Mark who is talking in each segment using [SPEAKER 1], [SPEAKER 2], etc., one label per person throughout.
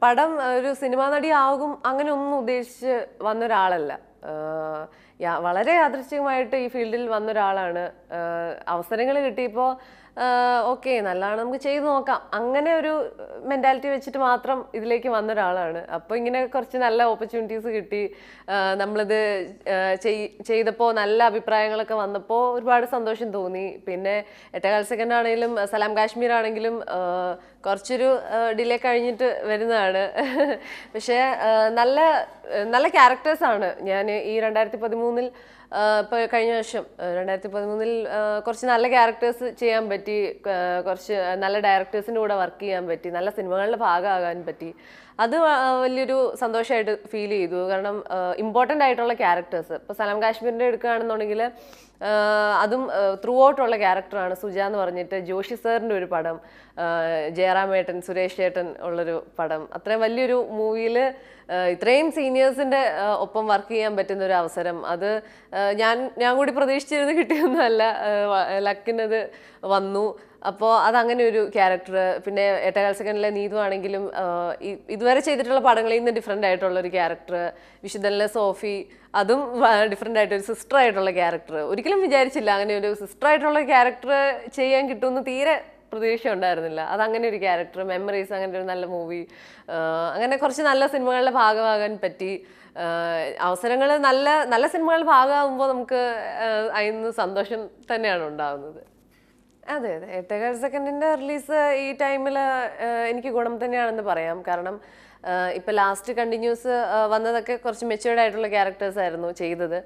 [SPEAKER 1] പടം ഒരു സിനിമാ നടി ആകും അങ്ങനെ ഒന്നും ഉദ്ദേശിച്ച് വന്നൊരാളല്ല. വളരെ യാദൃശ്ചികമായിട്ട് ഈ ഫീൽഡിൽ വന്നൊരാളാണ്. അവസരങ്ങൾ കിട്ടിയപ്പോൾ ഓക്കെ നല്ലതാണ്, നമുക്ക് ചെയ്തു നോക്കാം, അങ്ങനെ ഒരു മെൻറ്റാലിറ്റി വെച്ചിട്ട് മാത്രം ഇതിലേക്ക് വന്നൊരാളാണ്. അപ്പോൾ ഇങ്ങനെ കുറച്ച് നല്ല ഓപ്പർച്യൂണിറ്റീസ് കിട്ടി. നമ്മളിത് ചെയ്തപ്പോൾ നല്ല അഭിപ്രായങ്ങളൊക്കെ വന്നപ്പോൾ ഒരുപാട് സന്തോഷം തോന്നി. പിന്നെ എട്ടേകാൽ സെക്കൻഡ് ആണെങ്കിലും സലാം കാശ്മീർ ആണെങ്കിലും കുറച്ചൊരു ഡിലേ കഴിഞ്ഞിട്ട് വരുന്നതാണ്. പക്ഷേ നല്ല നല്ല ക്യാരക്ടേഴ്സാണ്. ഞാൻ ഈ 2013 ഇപ്പോൾ കഴിഞ്ഞ വർഷം 2013 കുറച്ച് നല്ല ക്യാരക്ടേഴ്സ് ചെയ്യാൻ പറ്റി, കുറച്ച് നല്ല ഡയറക്ടേഴ്സിൻ്റെ കൂടെ വർക്ക് ചെയ്യാൻ പറ്റി, നല്ല സിനിമകളുടെ ഭാഗമാകാൻ പറ്റി. അത് വലിയൊരു സന്തോഷമായിട്ട് ഫീൽ ചെയ്തു. കാരണം ഇമ്പോർട്ടൻ്റ് ആയിട്ടുള്ള ക്യാരക്ടേഴ്സ് ഇപ്പോൾ സലാം കാശ്മീരിൻ്റെ എടുക്കുകയാണെന്നുണ്ടെങ്കിൽ അതും ത്രൂ ഔട്ടുള്ള ക്യാരക്ടറാണ്. സുജ എന്ന് പറഞ്ഞിട്ട് ജോഷി സാറിൻ്റെ ഒരു പടം, ജയറാമേട്ടൻ സുരേഷ് ചേട്ടൻ ഉള്ളൊരു പടം, അത്രയും വലിയൊരു മൂവിയിൽ ഇത്രയും സീനിയേഴ്സിൻ്റെ ഒപ്പം വർക്ക് ചെയ്യാൻ പറ്റുന്ന ഒരു അവസരം, അത് ഞാൻ കൂടി പ്രതീക്ഷിച്ചിരുന്ന് കിട്ടിയൊന്നുമല്ല. ലക്കിനത് വന്നു. അപ്പോൾ അതങ്ങനെ ഒരു ക്യാരക്ടർ. പിന്നെ എട്ടേകാൽ സെക്കൻഡിലെ നീതു ആണെങ്കിലും ഇതുവരെ ചെയ്തിട്ടുള്ള പടങ്ങളിൽ നിന്ന് ഡിഫറെൻ്റ് ആയിട്ടുള്ളൊരു ക്യാരക്ടർ. വിശുദ്ധനിലെ സോഫി, അതും ഡിഫറെൻ്റ് ആയിട്ടൊരു സിസ്റ്റർ ആയിട്ടുള്ള ക്യാരക്ടർ. ഒരിക്കലും വിചാരിച്ചില്ല അങ്ങനെ ഒരു സിസ്റ്റർ ആയിട്ടുള്ള ക്യാരക്ടർ ചെയ്യാൻ കിട്ടുമെന്ന് തീരെ പ്രതീക്ഷ ഉണ്ടായിരുന്നില്ല. അതങ്ങനെ ഒരു ക്യാരക്ടർ. മെമ്മറീസ് അങ്ങനെ ഒരു നല്ല മൂവി, അങ്ങനെ കുറച്ച് നല്ല സിനിമകളുടെ ഭാഗമാകാൻ പറ്റി. അവസരങ്ങൾ നല്ല നല്ല സിനിമകളുടെ ഭാഗമാകുമ്പോൾ നമുക്ക് അതിന് സന്തോഷം തന്നെയാണ് ഉണ്ടാകുന്നത്. അതെ അതെ, എട്ടേകാൽ സെക്കൻഡിൻ്റെ റിലീസ് ഈ ടൈമിൽ എനിക്ക് ഗുണം തന്നെയാണെന്ന് പറയാം. കാരണം ഇപ്പം ലാസ്റ്റ് കണ്ടിന്യൂസ് വന്നതൊക്കെ കുറച്ച് മെച്യൂർഡ് ആയിട്ടുള്ള ക്യാരക്ടേഴ്സ് ആയിരുന്നു ചെയ്തത്.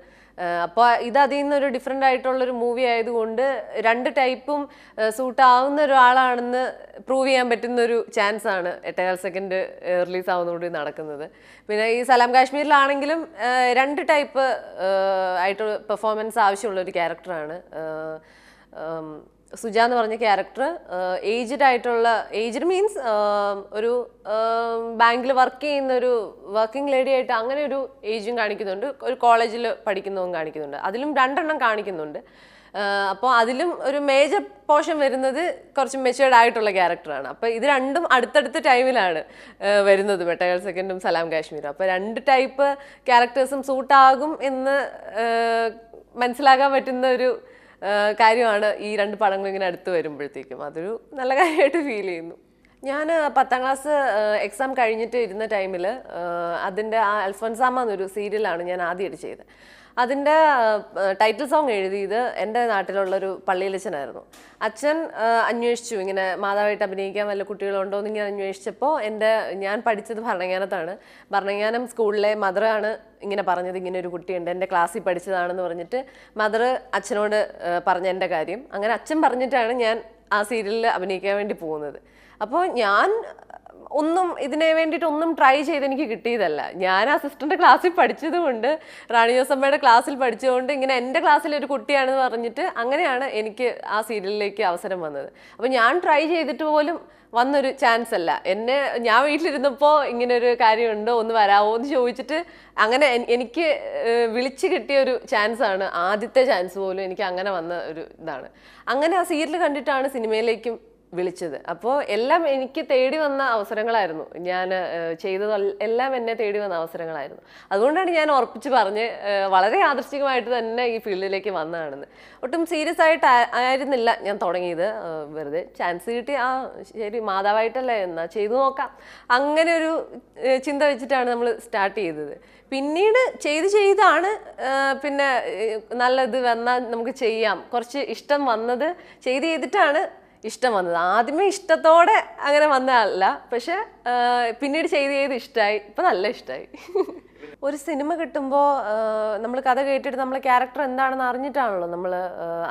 [SPEAKER 1] അപ്പോൾ ഇത് അതിൽ നിന്നൊരു ഡിഫറെൻ്റ് ആയിട്ടുള്ളൊരു മൂവി ആയതുകൊണ്ട് രണ്ട് ടൈപ്പും സൂട്ടാവുന്ന ഒരാളാണെന്ന് പ്രൂവ് ചെയ്യാൻ പറ്റുന്നൊരു ചാൻസ് ആണ് എട്ടേകാൽ സെക്കൻഡ് റിലീസ് ആവുന്നതോടെ നടക്കുന്നത്. പിന്നെ ഈ സലാം കാശ്മീരിലാണെങ്കിലും രണ്ട് ടൈപ്പ് ആയിട്ട് പെർഫോമൻസ് ആവശ്യമുള്ളൊരു ക്യാരക്ടറാണ്. സുജ എന്ന് പറഞ്ഞ ക്യാരക്ടർ ഏജ്ഡ് ആയിട്ടുള്ള, ഏജ്ഡ് മീൻസ് ഒരു ബാങ്കിൽ വർക്ക് ചെയ്യുന്ന ഒരു വർക്കിംഗ് ലേഡി ആയിട്ട് അങ്ങനെ ഒരു ഏജും കാണിക്കുന്നുണ്ട്, ഒരു കോളേജിൽ പഠിക്കുന്നതും കാണിക്കുന്നുണ്ട്, അതിലും രണ്ടെണ്ണം കാണിക്കുന്നുണ്ട്. അപ്പോൾ അതിലും ഒരു മേജർ പോർഷൻ വരുന്നത് കുറച്ച് മെച്യൂർഡ് ആയിട്ടുള്ള ക്യാരക്ടറാണ്. അപ്പോൾ ഇത് രണ്ടും അടുത്തടുത്ത ടൈമിലാണ് വരുന്നത്, എട്ടേകാൽ സെക്കൻഡും സലാം കാശ്മീരും. അപ്പോൾ രണ്ട് ടൈപ്പ് ക്യാരക്ടേഴ്സും സൂട്ടാകും എന്ന് മനസ്സിലാക്കാൻ പറ്റുന്ന ഒരു കാര്യമാണ് ഈ രണ്ട് പടങ്ങളും ഇങ്ങനെ അടുത്ത് വരുമ്പോഴത്തേക്കും. അതൊരു നല്ല കാര്യമായിട്ട് ഫീൽ ചെയ്യുന്നു. ഞാൻ 10ാം ക്ലാസ് എക്സാം കഴിഞ്ഞിട്ട് ഇരുന്ന ടൈമിൽ അതിൻ്റെ ആ അൽഫോൻസാമ എന്നൊരു സീരിയലാണ് ഞാൻ ആദ്യമായിട്ട് ചെയ്തത്. അതിൻ്റെ ടൈറ്റിൽ സോങ് എഴുതിയത് എൻ്റെ നാട്ടിലുള്ളൊരു പള്ളിയിലച്ഛനായിരുന്നു. അച്ഛൻ അന്വേഷിച്ചു ഇങ്ങനെ മാതാവായിട്ട് അഭിനയിക്കാൻ വല്ല കുട്ടികളുണ്ടോ എന്ന് ഇങ്ങനെ അന്വേഷിച്ചപ്പോൾ ഞാൻ പഠിച്ചത് ഭരണങ്ങാനത്താണ്. ഭരണങ്ങാനം സ്കൂളിലെ മദറാണ് ഇങ്ങനെ പറഞ്ഞത്, ഇങ്ങനെ ഒരു കുട്ടിയുണ്ട് എൻ്റെ ക്ലാസ്സിൽ പഠിച്ചതാണെന്ന് പറഞ്ഞിട്ട് മദർ അച്ഛനോട് പറഞ്ഞ എൻ്റെ കാര്യം. അങ്ങനെ അച്ഛൻ പറഞ്ഞിട്ടാണ് ഞാൻ ആ സീരിയലിൽ അഭിനയിക്കാൻ വേണ്ടി പോകുന്നത്. അപ്പോൾ ഞാൻ ഇതിനെ വേണ്ടിയിട്ട് ഒന്നും ട്രൈ ചെയ്ത് എനിക്ക് കിട്ടിയതല്ല. ഞാൻ അസിസ്റ്റൻ്റ് ക്ലാസ്സിൽ പഠിച്ചതുകൊണ്ട്, റാണി ജോസമ്മയുടെ ക്ലാസ്സിൽ പഠിച്ചതുകൊണ്ട് ഇങ്ങനെ എൻ്റെ ക്ലാസ്സിലൊരു കുട്ടിയാണെന്ന് പറഞ്ഞിട്ട് അങ്ങനെയാണ് എനിക്ക് ആ സീരിയലിലേക്ക് അവസരം വന്നത്. അപ്പോൾ ഞാൻ ട്രൈ ചെയ്തിട്ട് പോലും വന്നൊരു ചാൻസ് അല്ല. ഞാൻ വീട്ടിലിരുന്നപ്പോൾ ഇങ്ങനൊരു കാര്യമുണ്ടോ, ഒന്ന് വരാമോ എന്ന് ചോദിച്ചിട്ട് അങ്ങനെ എനിക്ക് വിളിച്ച് കിട്ടിയ ഒരു ചാൻസാണ്. ആദ്യത്തെ ചാൻസ് പോലും എനിക്ക് അങ്ങനെ വന്ന ഒരു ഇതാണ്. അങ്ങനെ ആ സീരിയൽ കണ്ടിട്ടാണ് സിനിമയിലേക്കും വിളിച്ചത്. അപ്പോൾ എല്ലാം എനിക്ക് തേടി വന്ന അവസരങ്ങളായിരുന്നു. ഞാൻ ചെയ്തത് എല്ലാം എന്നെ തേടി വന്ന അവസരങ്ങളായിരുന്നു. അതുകൊണ്ടാണ് ഞാൻ ഉറപ്പിച്ച് പറഞ്ഞ് വളരെ യാദൃശ്ചികമായിട്ട് തന്നെ ഈ ഫീൽഡിലേക്ക് വന്നതാണെന്ന്. ഒട്ടും സീരിയസ് ആയിട്ട് ആയിരുന്നില്ല ഞാൻ തുടങ്ങിയത്. വെറുതെ ചാൻസ് കിട്ടി, ശരി മാതാവായിട്ടല്ലേ എന്നാൽ ചെയ്തു നോക്കാം, അങ്ങനെ ഒരു ചിന്ത വെച്ചിട്ടാണ് നമ്മൾ സ്റ്റാർട്ട് ചെയ്തത്. പിന്നീട് ചെയ്താണ് പിന്നെ നല്ലത് വന്നാൽ നമുക്ക് ചെയ്യാം, കുറച്ച് ഇഷ്ടം വന്നത് ചെയ്തിട്ടാണ് ഇഷ്ടം വന്നത്. ആദ്യമേ ഇഷ്ടത്തോടെ അങ്ങനെ വന്നതല്ല, പക്ഷെ പിന്നീട് ചെയ്ത് ഇഷ്ടമായി, ഇപ്പം നല്ല ഇഷ്ടമായി. ഒരു സിനിമ കിട്ടുമ്പോൾ നമ്മൾ കഥ കേട്ടിട്ട് നമ്മൾ ക്യാരക്ടർ എന്താണെന്ന് അറിഞ്ഞിട്ടാണല്ലോ നമ്മൾ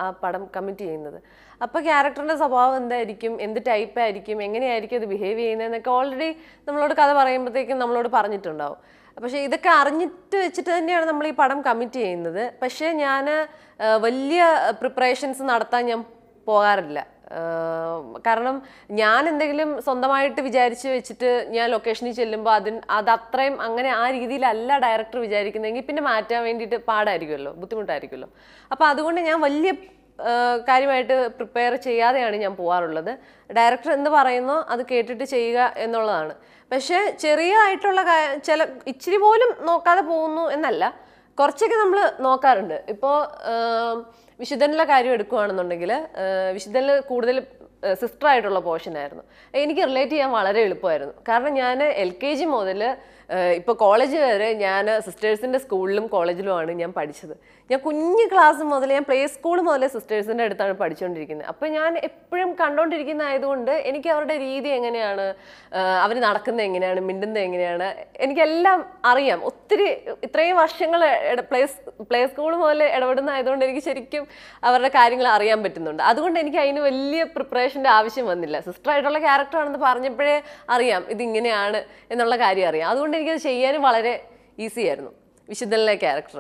[SPEAKER 1] ആ പടം കമ്മിറ്റ് ചെയ്യുന്നത്. അപ്പോൾ ക്യാരക്ടറിൻ്റെ സ്വഭാവം എന്തായിരിക്കും, എന്ത് ടൈപ്പായിരിക്കും, എങ്ങനെയായിരിക്കും അത് ബിഹേവ് ചെയ്യുന്നതെന്നൊക്കെ ഓൾറെഡി നമ്മളോട് കഥ പറയുമ്പോഴത്തേക്കും നമ്മളോട് പറഞ്ഞിട്ടുണ്ടാവും. പക്ഷേ ഇതൊക്കെ അറിഞ്ഞിട്ട് വെച്ചിട്ട് തന്നെയാണ് നമ്മൾ ഈ പടം കമ്മിറ്റ് ചെയ്യുന്നത്. പക്ഷേ ഞാൻ വലിയ പ്രിപ്പറേഷൻസ് നടത്താൻ ഞാൻ പോകാറില്ല. കാരണം ഞാൻ എന്തെങ്കിലും സ്വന്തമായിട്ട് വിചാരിച്ച് വെച്ചിട്ട് ഞാൻ ലൊക്കേഷനിൽ ചെല്ലുമ്പോൾ അത് അത്രയും അങ്ങനെ ആ രീതിയിലല്ല ഡയറക്ടർ വിചാരിക്കുന്നതെങ്കിൽ പിന്നെ മാറ്റാൻ വേണ്ടിയിട്ട് പാടായിരിക്കുമല്ലോ, ബുദ്ധിമുട്ടായിരിക്കുമല്ലോ. അപ്പോൾ അതുകൊണ്ട് ഞാൻ വലിയ കാര്യമായിട്ട് പ്രിപ്പയർ ചെയ്യാതെയാണ് ഞാൻ പോകാറുള്ളത്. ഡയറക്ടർ എന്ത് പറയുന്നോ അത് കേട്ടിട്ട് ചെയ്യുക എന്നുള്ളതാണ്. പക്ഷേ ചെറിയതായിട്ടുള്ള ചില ഇച്ചിരി പോലും നോക്കാതെ പോകുന്നു എന്നല്ല, കുറച്ചൊക്കെ നമ്മൾ നോക്കാറുണ്ട്. ഇപ്പോൾ വിശുദ്ധനിലെ കാര്യം എടുക്കുകയാണെന്നുണ്ടെങ്കിൽ വിശുദ്ധനിൽ കൂടുതൽ സിസ്റ്ററായിട്ടുള്ള പോർഷനായിരുന്നു. എനിക്ക് റിലേറ്റ് ചെയ്യാൻ വളരെ എളുപ്പമായിരുന്നു. കാരണം ഞാൻ LKG മുതൽ ഇപ്പോൾ കോളേജ് വരെ ഞാൻ സിസ്റ്റേഴ്സിൻ്റെ സ്കൂളിലും കോളേജിലുമാണ് ഞാൻ പഠിച്ചത്. ഞാൻ കുഞ്ഞ് ക്ലാസ് മുതൽ, ഞാൻ പ്ലേ സ്കൂൾ മുതലേ സിസ്റ്റേഴ്സിൻ്റെ അടുത്താണ് പഠിച്ചുകൊണ്ടിരിക്കുന്നത്. അപ്പോൾ ഞാൻ എപ്പോഴും കണ്ടുകൊണ്ടിരിക്കുന്ന ആയതുകൊണ്ട് എനിക്ക് അവരുടെ രീതി എങ്ങനെയാണ്, അവർ നടക്കുന്നത് എങ്ങനെയാണ്, മിണ്ടുന്നത് എങ്ങനെയാണ്, എനിക്കെല്ലാം അറിയാം. ഒത്തിരി ഇത്രയും വർഷങ്ങൾ പ്ലേ സ്കൂൾ മുതൽ ഇടപെടുന്ന ആയതുകൊണ്ട് എനിക്ക് ശരിക്കും അവരുടെ കാര്യങ്ങൾ അറിയാൻ പറ്റുന്നുണ്ട്. അതുകൊണ്ട് എനിക്ക് അതിന് വലിയ പ്രിപ്പറേഷൻ്റെ ആവശ്യം വന്നില്ല. സിസ്റ്ററായിട്ടുള്ള ക്യാരക്ടറാണെന്ന് പറഞ്ഞപ്പോഴേ അറിയാം ഇതിങ്ങനെയാണ് എന്നുള്ള കാര്യം അറിയാം. അതുകൊണ്ട് എനിക്കത് ചെയ്യാനും വളരെ ഈസി ആയിരുന്നു. വിശുദ്ധനിലെ ക്യാരക്ടർ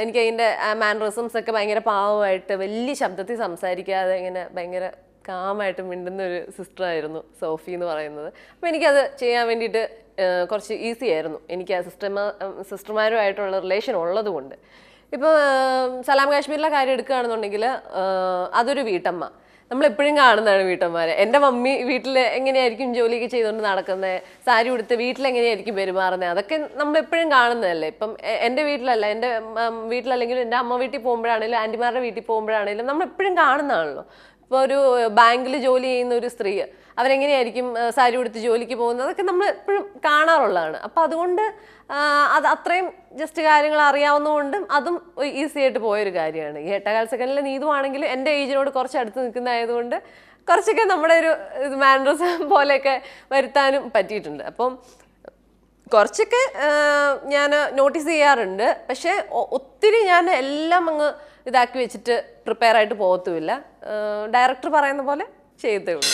[SPEAKER 1] എനിക്ക് അതിൻ്റെ മാനറിസംസ് ഒക്കെ ഭയങ്കര പാവമായിട്ട് വലിയ ശബ്ദത്തിൽ സംസാരിക്കാതെ ഇങ്ങനെ ഭയങ്കര കാമായിട്ട് മിണ്ടുന്ന ഒരു സിസ്റ്ററായിരുന്നു സോഫി എന്ന് പറയുന്നത്. അപ്പോൾ എനിക്കത് ചെയ്യാൻ വേണ്ടിയിട്ട് കുറച്ച് ഈസി ആയിരുന്നു. എനിക്ക് ആ സിസ്റ്റർമാരുമായിട്ടുള്ള റിലേഷൻ ഉള്ളത് കൊണ്ട്. ഇപ്പോൾ സലാം കാശ്മീരിലെ കാര്യം എടുക്കുകയാണെന്നുണ്ടെങ്കിൽ അതൊരു വീട്ടമ്മ, നമ്മളെപ്പോഴും കാണുന്നതാണ് വീട്ടമ്മമാരെ. എൻ്റെ മമ്മി വീട്ടിൽ എങ്ങനെയായിരിക്കും ജോലിയൊക്കെ ചെയ്തുകൊണ്ട് നടക്കുന്നത്, സാരി ഉടുത്ത് വീട്ടിലെങ്ങനെയായിരിക്കും പെരുമാറുന്നത്, അതൊക്കെ നമ്മളെപ്പോഴും കാണുന്നതല്ലേ. ഇപ്പം എൻ്റെ വീട്ടിലല്ല, എൻ്റെ വീട്ടിലല്ലെങ്കിലും എൻ്റെ അമ്മ വീട്ടിൽ പോകുമ്പോഴാണെങ്കിലും ആൻറ്റിമാരുടെ വീട്ടിൽ പോകുമ്പോഴാണെങ്കിലും നമ്മളെപ്പോഴും കാണുന്നതാണല്ലോ. ഇപ്പോൾ ഒരു ബാങ്കിൽ ജോലി ചെയ്യുന്ന ഒരു സ്ത്രീ അവരെങ്ങനെയായിരിക്കും സാരി ഉടുത്ത് ജോലിക്ക് പോകുന്നത്, അതൊക്കെ നമ്മൾ എപ്പോഴും കാണാറുള്ളതാണ്. അപ്പോൾ അതുകൊണ്ട് അത് അത്രയും ജസ്റ്റ് കാര്യങ്ങൾ അറിയാവുന്നതുകൊണ്ടും അതും ഈസി ആയിട്ട് പോയൊരു കാര്യമാണ്. ഈ എട്ടേകാൽ സെക്കൻഡിലെ നീതുവാണെങ്കിൽ എൻ്റെ ഏജിനോട് കുറച്ച് അടുത്ത് നിൽക്കുന്നതായതുകൊണ്ട് കുറച്ചൊക്കെ നമ്മുടെ ഒരു മാനറിസം പോലെയൊക്കെ വരുത്താനും പറ്റിയിട്ടുണ്ട്. അപ്പം കുറച്ചൊക്കെ ഞാൻ നോട്ടീസ് ചെയ്യാറുണ്ട്. പക്ഷേ ഒത്തിരി ഞാൻ എല്ലാം അങ്ങ് ഇതാക്കി വെച്ചിട്ട് പ്രിപ്പയർ ആയിട്ട് പോകത്തുമില്ല. ഡയറക്ടർ പറയുന്ന പോലെ ചെയ്തേ ഉള്ളൂ.